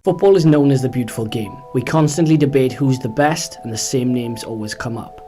Football is known as the beautiful game. We constantly debate who's the best and the same names always come up.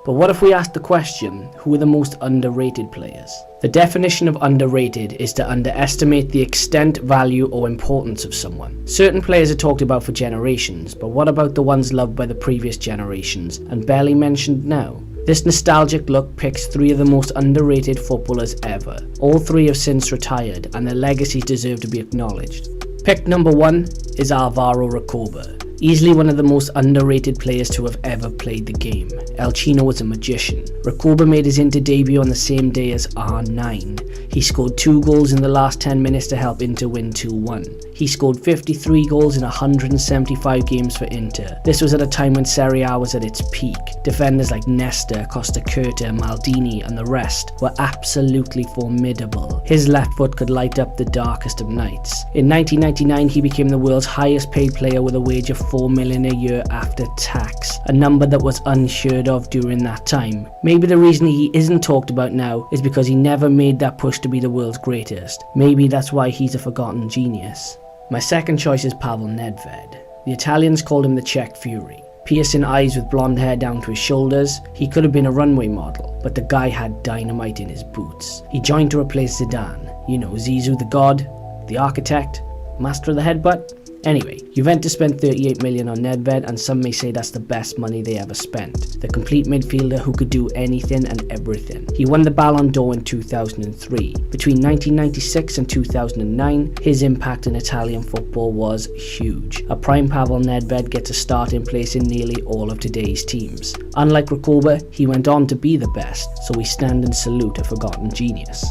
But what if we ask the question, who are the most underrated players? The definition of underrated is to underestimate the extent, value or importance of someone. Certain players are talked about for generations, but what about the ones loved by the previous generations and barely mentioned now? This nostalgic look picks three of the most underrated footballers ever. All three have since retired and their legacies deserve to be acknowledged. Pick number 1 is Alvaro Recoba. Easily one of the most underrated players to have ever played the game. El Chino was a magician. Recoba made his Inter debut on the same day as R9. He scored 2 goals in the last 10 minutes to help Inter win 2-1. He scored 53 goals in 175 games for Inter. This was at a time when Serie A was at its peak. Defenders like Nesta, Costa Curta, Maldini and the rest were absolutely formidable. His left foot could light up the darkest of nights. In 1999 he became the world's highest paid player with a wage of $4 million a year after tax, a number that was unheard of during that time. Maybe the reason he isn't talked about now is because he never made that push to be the world's greatest. Maybe that's why he's a forgotten genius. My second choice is Pavel Nedved. The Italians called him the Czech Fury. Piercing eyes with blonde hair down to his shoulders, he could have been a runway model, but the guy had dynamite in his boots. He joined to replace Zidane. You know, Zizou the God, the architect, master of the headbutt. Anyway, Juventus spent $38 million on Nedved and some may say that's the best money they ever spent. The complete midfielder who could do anything and everything. He won the Ballon d'Or in 2003. Between 1996 and 2009, his impact in Italian football was huge. A prime Pavel Nedved gets a starting place in nearly all of today's teams. Unlike Recoba, he went on to be the best, so we stand and salute a forgotten genius.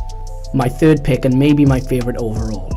My third pick, and maybe my favourite overall,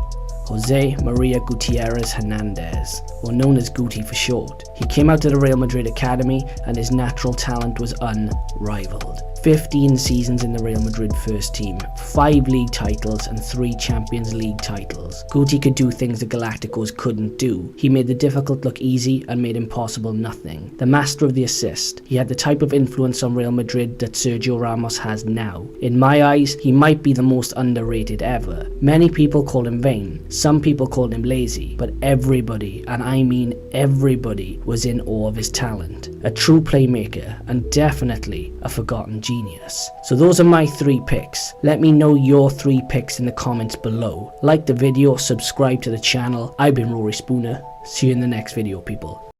Jose Maria Gutierrez Hernandez, or known as Guti for short. He came out of the Real Madrid Academy and his natural talent was unrivaled. 15 seasons in the Real Madrid first team, 5 league titles and 3 Champions League titles. Guti could do things the Galacticos couldn't do. He made the difficult look easy and made impossible nothing. The master of the assist. He had the type of influence on Real Madrid that Sergio Ramos has now. In my eyes, he might be the most underrated ever. Many people call him vain, some people called him lazy, but everybody, and I mean everybody, was in awe of his talent. A true playmaker and definitely a forgotten genius. So those are my 3 picks. Let me know your 3 picks in the comments below. Like the video, subscribe to the channel. I've been Rory Spooner. See you in the next video, people.